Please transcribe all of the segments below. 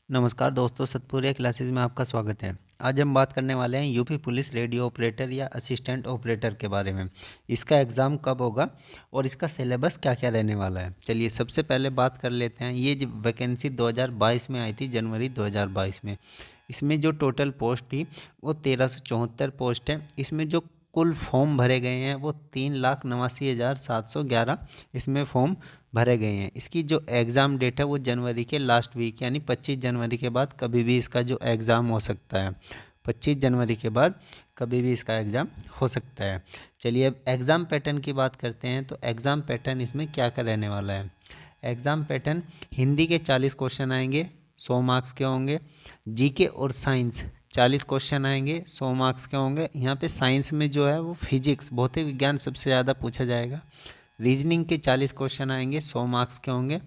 नमस्कार दोस्तों, सतपुरिया क्लासेस में आपका स्वागत है। आज हम बात करने वाले हैं यूपी पुलिस रेडियो ऑपरेटर या असिस्टेंट ऑपरेटर के बारे में। इसका एग्ज़ाम कब होगा और इसका सिलेबस क्या क्या रहने वाला है। चलिए सबसे पहले बात कर लेते हैं। ये जो वैकेंसी 2022 में आई थी, जनवरी 2022 में। इसमें जो टोटल पोस्ट थी वो 1374 पोस्ट है। इसमें जो कुल फॉर्म भरे गए हैं वो 3,89,711 इसमें फॉर्म भरे गए हैं। इसकी जो एग्ज़ाम डेट है वो जनवरी के लास्ट वीक यानी 25 जनवरी के बाद कभी भी इसका जो एग्ज़ाम हो सकता है। 25 जनवरी के बाद कभी भी इसका एग्ज़ाम हो सकता है। चलिए अब एग्ज़ाम पैटर्न की बात करते हैं। तो एग्ज़ाम पैटर्न इसमें क्या क्या रहने वाला है। एग्ज़ाम पैटर्न हिंदी के 40 क्वेश्चन आएंगे, 100 मार्क्स के होंगे। जीके और साइंस 40 क्वेश्चन आएंगे, 100 मार्क्स के होंगे। यहाँ पे साइंस में जो है वो फिजिक्स, भौतिक विज्ञान सबसे ज़्यादा पूछा जाएगा। रीजनिंग के 40 क्वेश्चन आएंगे, 100 मार्क्स के होंगे।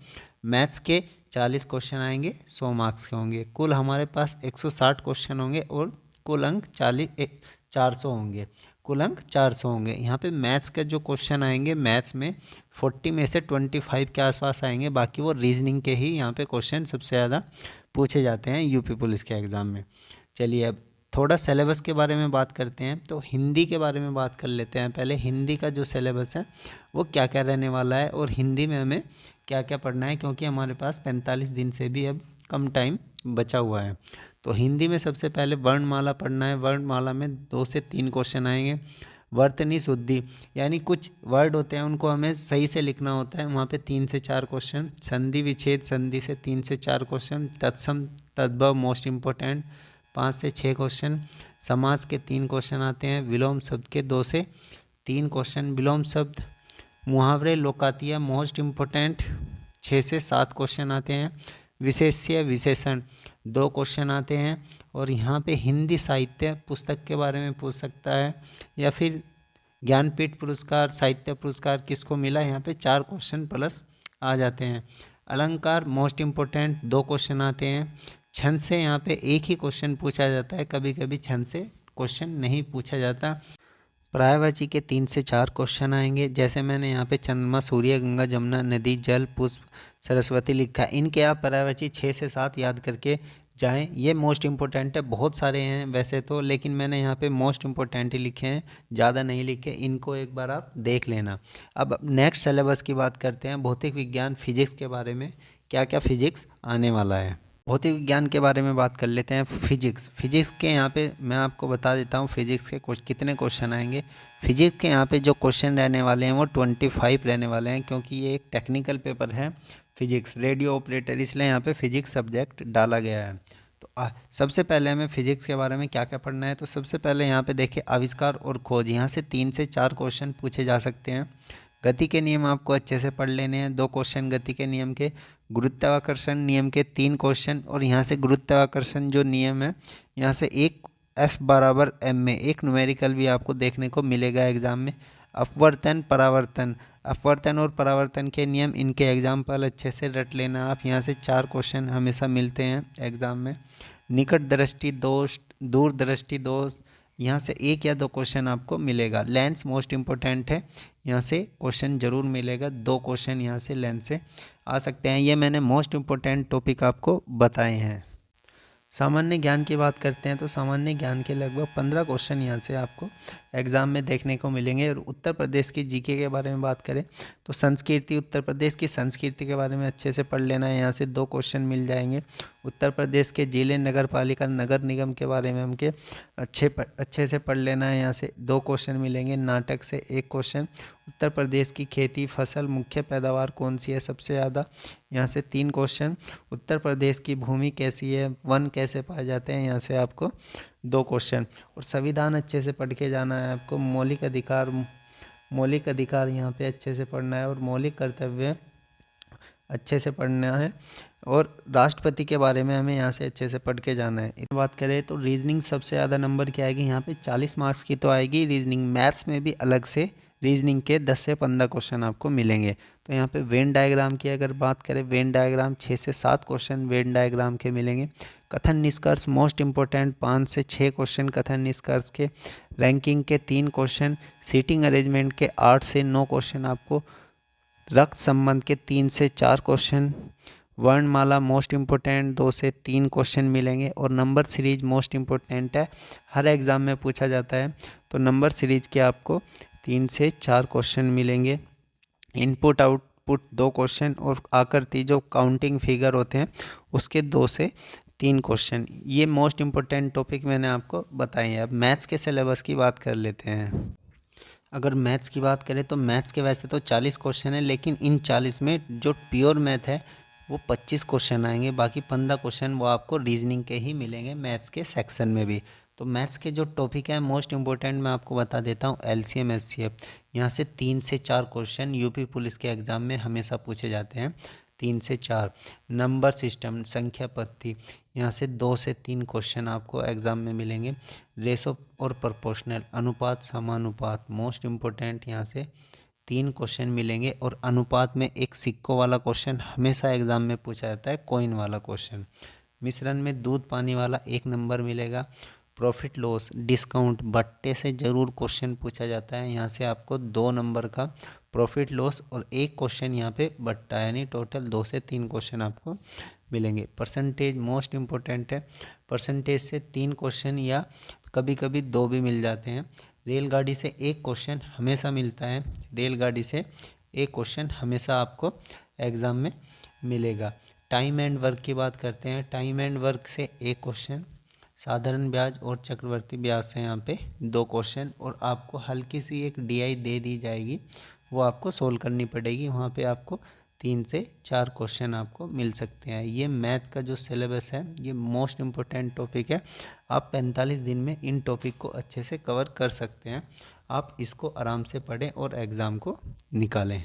मैथ्स के 40 क्वेश्चन आएंगे, 100 मार्क्स के होंगे। कुल हमारे पास 160 क्वेश्चन होंगे और कुल अंक 400 होंगे। कुल अंक 400 होंगे। यहाँ पे मैथ्स के जो क्वेश्चन आएंगे, मैथ्स में 40 में से 25 के आसपास आएंगे। बाकी वो रीजनिंग के ही यहाँ पे क्वेश्चन सबसे ज़्यादा पूछे जाते हैं यूपी पुलिस के एग्ज़ाम में। चलिए अब थोड़ा सिलेबस के बारे में बात करते हैं। तो हिंदी के बारे में बात कर लेते हैं। पहले हिंदी का जो सिलेबस है वो क्या क्या रहने वाला है और हिंदी में हमें क्या क्या पढ़ना है, क्योंकि हमारे पास 45 दिन से भी अब कम टाइम बचा हुआ है। तो हिंदी में सबसे पहले वर्णमाला पढ़ना है। वर्णमाला में 2 से 3 क्वेश्चन आएंगे। वर्तनी शुद्धि यानी कुछ वर्ड होते हैं उनको हमें सही से लिखना होता है, वहाँ पे 3 से 4 क्वेश्चन। संधि विच्छेद संधि से 3 से 4 क्वेश्चन। तत्सम तद्भव मोस्ट इम्पोर्टेंट 5 से 6 क्वेश्चन। समास के 3 क्वेश्चन आते हैं। विलोम शब्द के 2 से 3 क्वेश्चन। विलोम शब्द मुहावरे लोकातिया मोस्ट इम्पोर्टेंट 6 से 7 क्वेश्चन आते हैं। विशेष्य विशेषण 2 क्वेश्चन आते हैं। और यहाँ पे हिंदी साहित्य पुस्तक के बारे में पूछ सकता है, या फिर ज्ञानपीठ पुरस्कार, साहित्य पुरस्कार किसको मिला, यहाँ पे 4 क्वेश्चन प्लस आ जाते हैं। अलंकार मोस्ट इम्पोर्टेंट 2 क्वेश्चन आते हैं। छंद से यहाँ पे एक ही क्वेश्चन पूछा जाता है, कभी कभी छंद से क्वेश्चन नहीं पूछा जाता। पर्यायवाची के 3 से 4 क्वेश्चन आएंगे। जैसे मैंने यहाँ पे चंद्रमा, सूर्य, गंगा, जमुना, नदी, जल, पुष्प, सरस्वती लिखा है। इनके आप पर्यायवाची 6 से 7 याद करके जाएं। ये मोस्ट इम्पोर्टेंट है। बहुत सारे हैं वैसे तो, लेकिन मैंने यहाँ पे मोस्ट इम्पोर्टेंट ही लिखे हैं, ज़्यादा नहीं लिखे। इनको एक बार आप देख लेना। अब नेक्स्ट सिलेबस की बात करते हैं। भौतिक विज्ञान फिजिक्स के बारे में क्या क्या फिजिक्स आने वाला है। भौतिक विज्ञान के बारे में बात कर लेते हैं। फिजिक्स के यहाँ पे मैं आपको बता देता हूँ फिजिक्स के कितने क्वेश्चन आएंगे। फिजिक्स के यहाँ पे जो क्वेश्चन रहने वाले हैं वो 25 रहने वाले हैं, क्योंकि ये एक टेक्निकल पेपर है फिजिक्स रेडियो ऑपरेटर, इसलिए यहाँ पे फिजिक्स सब्जेक्ट डाला गया है। तो सबसे पहले हमें फिजिक्स के बारे में क्या क्या पढ़ना है। तो सबसे पहले यहाँ पे देखिए आविष्कार और खोज, यहाँ से 3 से 4 क्वेश्चन पूछे जा सकते हैं। गति के नियम आपको अच्छे से पढ़ लेने हैं, 2 क्वेश्चन गति के नियम के। गुरुत्वाकर्षण नियम के 3 क्वेश्चन, और यहाँ से गुरुत्वाकर्षण जो नियम है यहाँ से एक F = m में एक न्यूमेरिकल भी आपको देखने को मिलेगा एग्जाम में। अपवर्तन परावर्तन, अपवर्तन और परावर्तन के नियम, इनके एग्जाम्पल अच्छे से रट लेना आप। यहाँ से 4 क्वेश्चन हमेशा मिलते हैं एग्जाम में। निकट दृष्टि दोष, दूर दृष्टि दोष, यहाँ से 1 या 2 क्वेश्चन आपको मिलेगा। लेंस मोस्ट इम्पोर्टेंट है, यहाँ से क्वेश्चन जरूर मिलेगा। 2 क्वेश्चन यहाँ से लेंस से आ सकते हैं। ये मैंने मोस्ट इम्पोर्टेंट टॉपिक आपको बताए हैं। सामान्य ज्ञान की बात करते हैं तो सामान्य ज्ञान के लगभग 15 क्वेश्चन यहाँ से आपको एग्ज़ाम में देखने को मिलेंगे। और उत्तर प्रदेश की जीके के बारे में बात करें तो संस्कृति, उत्तर प्रदेश की संस्कृति के बारे में अच्छे से पढ़ लेना है। यहाँ से 2 क्वेश्चन मिल जाएंगे। उत्तर प्रदेश के जिले, नगर पालिका, नगर निगम के बारे में हमके अच्छे से पढ़ लेना है। यहाँ से 2 क्वेश्चन मिलेंगे। नाटक से 1 क्वेश्चन। उत्तर प्रदेश की खेती, फसल, मुख्य पैदावार कौन सी है सबसे ज़्यादा, यहाँ से 3 क्वेश्चन। उत्तर प्रदेश की भूमि कैसी है, वन कैसे पाए जाते हैं, यहाँ से आपको 2 क्वेश्चन। और संविधान अच्छे से पढ़ के जाना है आपको। मौलिक अधिकार यहाँ पे अच्छे से पढ़ना है, और मौलिक कर्तव्य अच्छे से पढ़ना है। और राष्ट्रपति के बारे में हमें यहाँ से अच्छे से पढ़ के जाना है। इस बात करें तो रीजनिंग सबसे ज़्यादा नंबर की आएगी, यहाँ पे 40 मार्क्स की तो आएगी रीजनिंग। मैथ्स में भी अलग से रीजनिंग के 10 से 15 क्वेश्चन आपको मिलेंगे। तो यहाँ पे वेन डायग्राम की अगर बात करें, वेन डायग्राम 6 से 7 क्वेश्चन वेन डायग्राम के मिलेंगे। कथन निष्कर्ष मोस्ट इम्पोर्टेंट 5 से 6 क्वेश्चन कथन निष्कर्ष के। रैंकिंग के 3 क्वेश्चन। सीटिंग अरेंजमेंट के 8 से 9 क्वेश्चन आपको। रक्त संबंध के 3 से 4 क्वेश्चन। वर्णमाला मोस्ट इम्पोर्टेंट 2 से 3 क्वेश्चन मिलेंगे। और नंबर सीरीज मोस्ट इम्पोर्टेंट है, हर एग्ज़ाम में पूछा जाता है। तो नंबर सीरीज के आपको 3 से 4 क्वेश्चन मिलेंगे। इनपुट आउटपुट 2 क्वेश्चन और आकृति जो काउंटिंग फिगर होते हैं उसके 2 से 3 क्वेश्चन। ये मोस्ट इम्पोर्टेंट टॉपिक मैंने आपको बताए हैं। अब मैथ्स के सिलेबस की बात कर लेते हैं। अगर मैथ्स की बात करें तो मैथ्स के वैसे तो 40 क्वेश्चन है, लेकिन इन 40 में जो प्योर मैथ है वो 25 क्वेश्चन आएंगे। बाकी 15 क्वेश्चन वो आपको रीजनिंग के ही मिलेंगे मैथ्स के सेक्शन में भी। तो मैथ्स के जो टॉपिक है मोस्ट इम्पोर्टेंट मैं आपको बता देता हूँ। एलसीएम एचसीएफ, यहाँ से 3 से 4 क्वेश्चन यूपी पुलिस के एग्ज़ाम में हमेशा पूछे जाते हैं, 3 से 4। नंबर सिस्टम, संख्या पद्धति, यहाँ से 2 से 3 क्वेश्चन आपको एग्ज़ाम में मिलेंगे। रेशो और प्रोपोर्शनल, अनुपात समानुपात, मोस्ट इम्पोर्टेंट, यहाँ से 3 क्वेश्चन मिलेंगे। और अनुपात में एक सिक्कों वाला क्वेश्चन हमेशा एग्ज़ाम में पूछा जाता है, कॉइन वाला क्वेश्चन। मिश्रण में दूध पानी वाला 1 नंबर मिलेगा। प्रॉफिट लॉस, डिस्काउंट, बट्टे से ज़रूर क्वेश्चन पूछा जाता है, यहाँ से आपको 2 नंबर का प्रॉफिट लॉस और 1 क्वेश्चन यहाँ पे बट्टा, यानी टोटल 2 से 3 क्वेश्चन आपको मिलेंगे। परसेंटेज मोस्ट इम्पोर्टेंट है, परसेंटेज से 3 क्वेश्चन या कभी कभी 2 भी मिल जाते हैं। रेलगाड़ी से 1 क्वेश्चन हमेशा मिलता है, रेलगाड़ी से 1 क्वेश्चन हमेशा आपको एग्ज़ाम में मिलेगा। टाइम एंड वर्क की बात करते हैं, टाइम एंड वर्क से 1 क्वेश्चन, साधारण ब्याज और चक्रवर्ती ब्याज से यहाँ पे 2 क्वेश्चन। और आपको हल्की सी एक डीआई दे दी जाएगी, वो आपको सोल्व करनी पड़ेगी, वहाँ पे आपको 3 से 4 क्वेश्चन आपको मिल सकते हैं। ये मैथ का जो सिलेबस है ये मोस्ट इम्पोर्टेंट टॉपिक है। आप 45 दिन में इन टॉपिक को अच्छे से कवर कर सकते हैं। आप इसको आराम से पढ़ें और एग्ज़ाम को निकालें।